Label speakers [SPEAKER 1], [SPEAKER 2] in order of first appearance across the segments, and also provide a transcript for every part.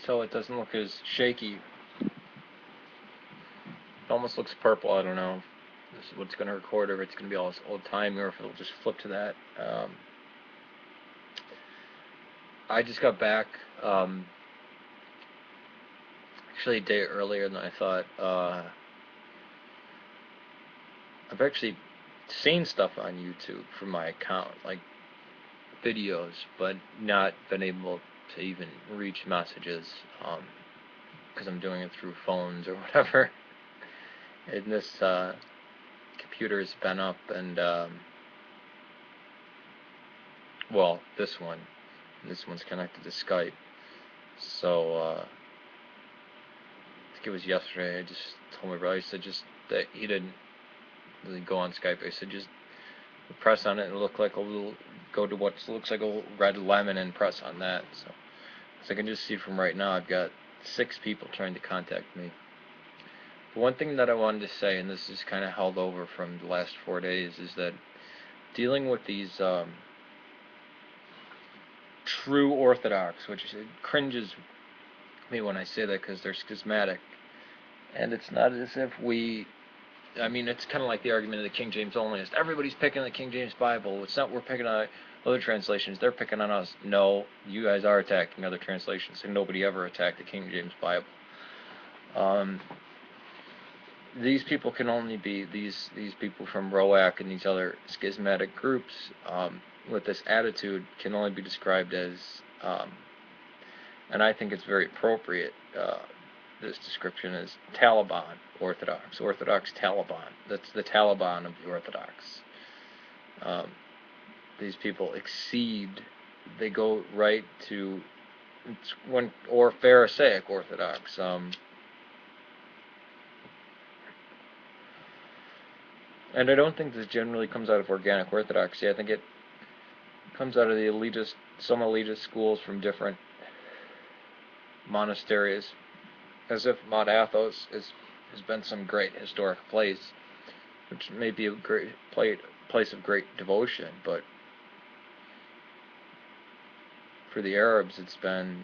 [SPEAKER 1] so it doesn't look as shaky. It almost looks purple. I don't know if this is what's going to record, or if it's going to be all this old timey, or if it'll just flip to that. I just got back, actually a day earlier than I thought. I've actually seen stuff on YouTube from my account, like videos, but not been able to even reach messages, because I'm doing it through phones or whatever. And this computer's been up, and well, this one's connected to Skype. So I think it was yesterday. I just told my brother, I said just that he didn't really go on Skype. I said just press on it and look like a little, go to what looks like a red lemon and press on that. So I can just see from right now I've got 6 people trying to contact me. But one thing that I wanted to say, and this is kind of held over from the last 4 days, is that dealing with these true Orthodox, which cringes me when I say that because they're schismatic, and it's not as if I mean, it's kind of like the argument of the King James onlyist. Everybody's picking the King James Bible. It's not we're picking on other translations. They're picking on us. No, you guys are attacking other translations, and nobody ever attacked the King James Bible. These people can only be, these people from ROAC and these other schismatic groups with this attitude can only be described as, and I think it's very appropriate, this description is Taliban Orthodox, Orthodox Taliban. That's the Taliban of the Orthodox. These people exceed, they go right to, or Pharisaic Orthodox. And I don't think this generally comes out of organic Orthodoxy. I think it comes out of the elitist, some elitist schools from different monasteries, as if Mount Athos has been some great historic place, which may be a great place of great devotion, but for the Arabs it's been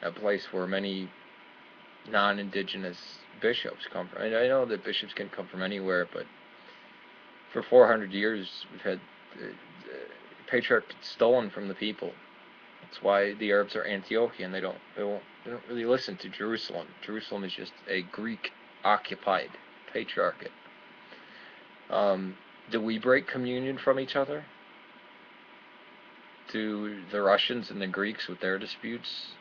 [SPEAKER 1] a place where many non-indigenous bishops come from. And I know that bishops can come from anywhere, but for 400 years we've had the patriarch stolen from the people. That's why the Arabs are Antiochian. They don't really listen to Jerusalem. Jerusalem is just a Greek-occupied patriarchate. Do we break communion from each other? Do the Russians and the Greeks with their disputes?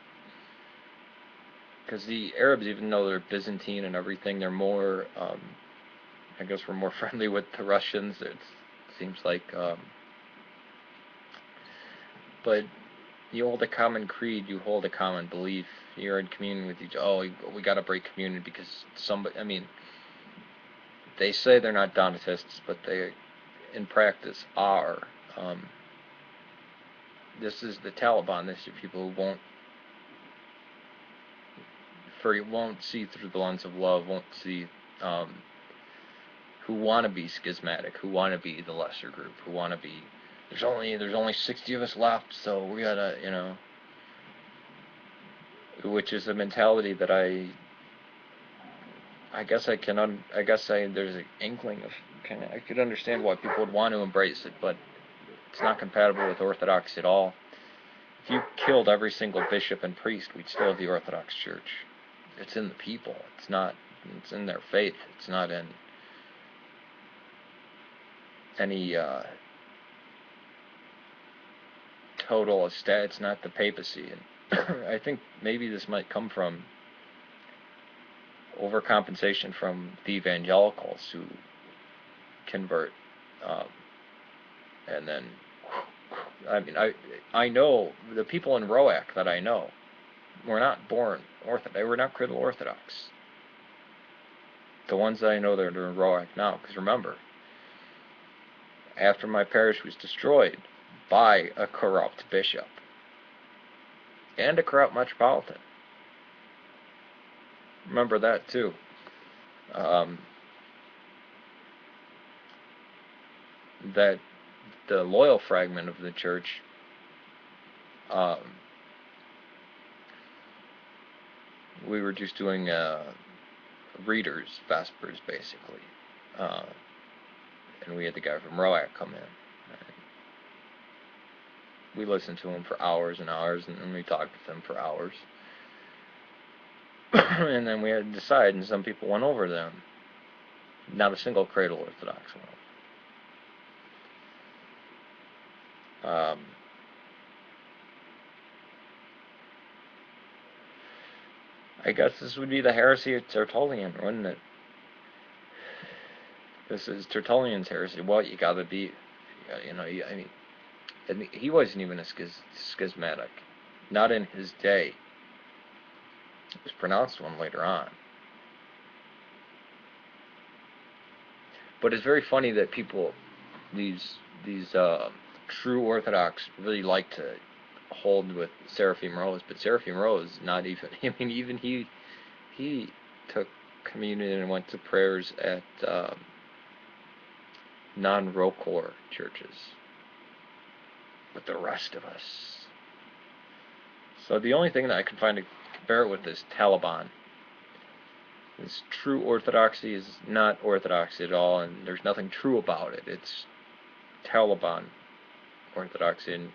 [SPEAKER 1] Because the Arabs, even though they're Byzantine and everything, they're more, I guess we're more friendly with the Russians. It seems like, but you hold a common creed, you hold a common belief, you're in communion with each other. Oh, we gotta break communion because somebody, I mean, they say they're not Donatists, but they, in practice, are. This is the Taliban. This is people who won't see through the lens of love, won't see, who want to be schismatic, who want to be the lesser group, who want to be, there's only 60 of us left, so we gotta, which is a mentality that I guess there's an inkling of, I could understand why people would want to embrace it, but it's not compatible with Orthodox at all. If you killed every single bishop and priest, we'd still have the Orthodox Church. It's in the people. It's in their faith. It's not in any total estate. It's not the papacy. And I think maybe this might come from overcompensation from the evangelicals who convert, and then, I mean, I know the people in ROAC that I know were not born Orthodox. They were not cradle Orthodox. The ones that I know that are in ROAC now, because remember, after my parish was destroyed by a corrupt bishop and a corrupt metropolitan, remember that too. That the loyal fragment of the church we were just doing readers vespers basically, and we had the guy from ROAC come in. We listened to him for hours and hours, and then we talked with him for hours. And then we had to decide, and some people went over them. Not a single cradle Orthodox went over. I guess this would be the heresy of Tertullian, wouldn't it? This is Tertullian's heresy. Well, you gotta be, I mean, and he wasn't even a schismatic. Not in his day. It was pronounced one later on. But it's very funny that people, these true Orthodox, really like to hold with Seraphim Rose, but Seraphim Rose, not even. I mean, even he took communion and went to prayers at non-Rokor churches. But the rest of us. So the only thing that I can find to compare it with is Taliban. This true orthodoxy is not orthodoxy at all, and there's nothing true about it. It's Taliban orthodoxy, and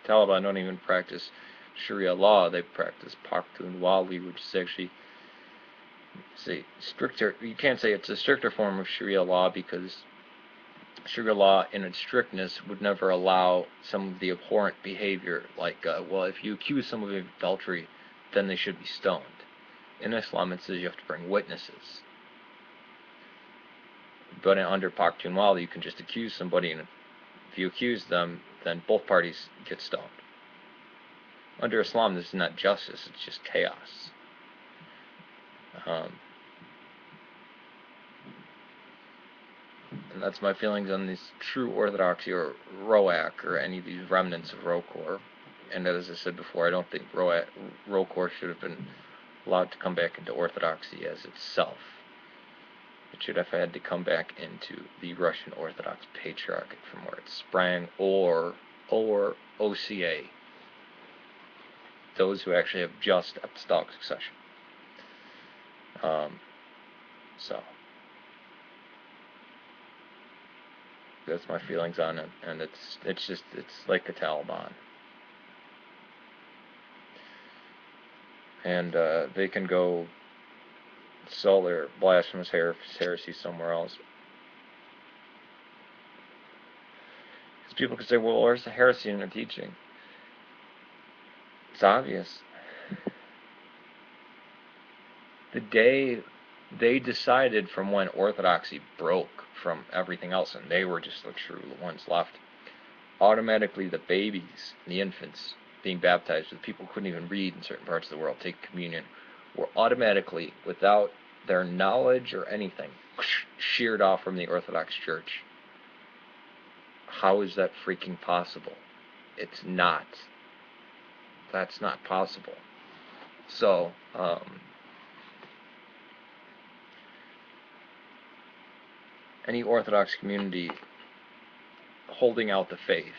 [SPEAKER 1] Taliban don't even practice Sharia law. They practice Pakhtunwali, which is actually stricter. You can't say it's a stricter form of Sharia law, because Sharia law in its strictness would never allow some of the abhorrent behavior, like, well, if you accuse someone of adultery, then they should be stoned. In Islam, it says you have to bring witnesses. But under Pakhtunwali, you can just accuse somebody, and if you accuse them, then both parties get stoned. Under Islam, this is not justice, it's just chaos. And that's my feelings on this true orthodoxy, or ROAC, or any of these remnants of Rokor. And as I said before, I don't think Rokor should have been allowed to come back into orthodoxy as itself. It should have had to come back into the Russian Orthodox Patriarchate from where it sprang, or OCA, those who actually have just apostolic succession. So that's my feelings on it, and it's like the Taliban. And they can go sell their blasphemous heresy somewhere else. Because people could say, well, where's the heresy in their teaching? It's obvious. The day they decided from when orthodoxy broke from everything else, and they were just the true ones left, automatically the babies, the infants being baptized, the people who couldn't even read in certain parts of the world, take communion, were automatically, without their knowledge or anything, sheared off from the Orthodox Church. How is that freaking possible? It's not. That's not possible. So, any Orthodox community holding out the faith,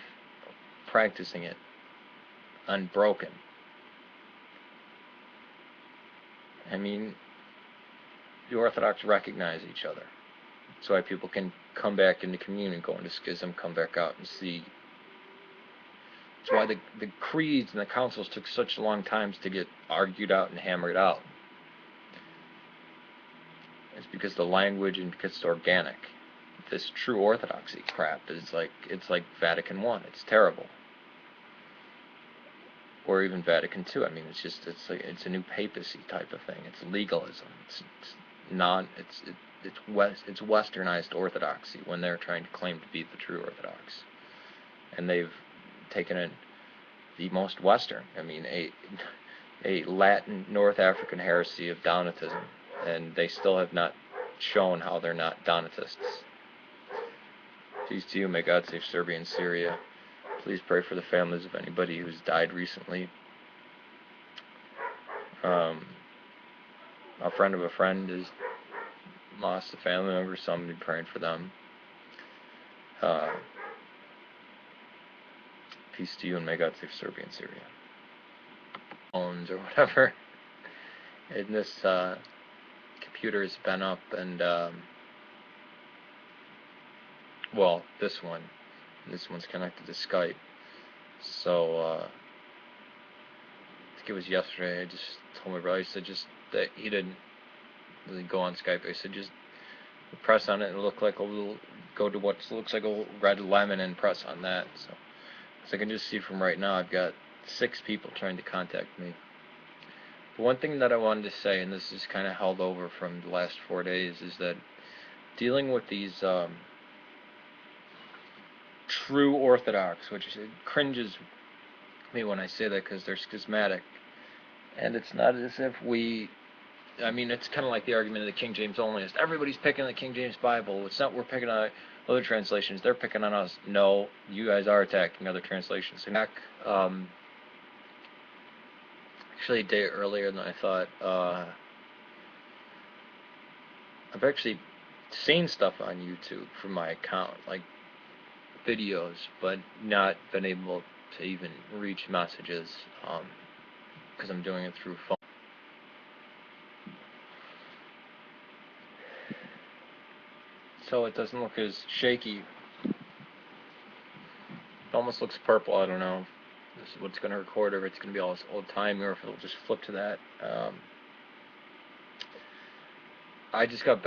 [SPEAKER 1] practicing it unbroken, I mean, the Orthodox recognize each other. That's why people can come back into communion, go into schism, come back out and see. That's why the creeds and the councils took such long times to get argued out and hammered out. It's because the language, and because it's organic. This true orthodoxy crap is it's like Vatican I. It's terrible. Or even Vatican II. I mean, it's a new papacy type of thing. It's legalism. It's westernized orthodoxy when they're trying to claim to be the true orthodox. And they've taken in the most western, I mean, a Latin North African heresy of Donatism, and they still have not shown how they're not Donatists. Peace to you. May God save Serbia and Syria. Please pray for the families of anybody who's died recently. A friend of a friend has lost a family member, so I'm going to be praying for them. Peace to you, and may God save Serbia and Syria. Or whatever. And this computer's been up, and well, this one's connected to Skype. So I think it was yesterday. I just told my brother. I said just that he didn't really go on Skype. I said just press on it and look like a little. Go to what looks like a red lemon and press on that. So I can just see from right now, I've got 6 people trying to contact me. But one thing that I wanted to say, and this is kind of held over from the last 4 days, is that dealing with these true Orthodox, which cringes me when I say that because they're schismatic, and it's not as if I mean, it's kind of like the argument of the King James onlyist. Everybody's picking the King James Bible. It's not we're picking on other translations. They're picking on us. No, you guys are attacking other translations. Actually, a day earlier than I thought. I've actually seen stuff on YouTube from my account, like videos, but not been able to even reach messages because I'm doing it through phone. So it doesn't look as shaky. It almost looks purple. I don't know if this is what's going to record, or if it's going to be all this old timey, or if it'll just flip to that. I just got back.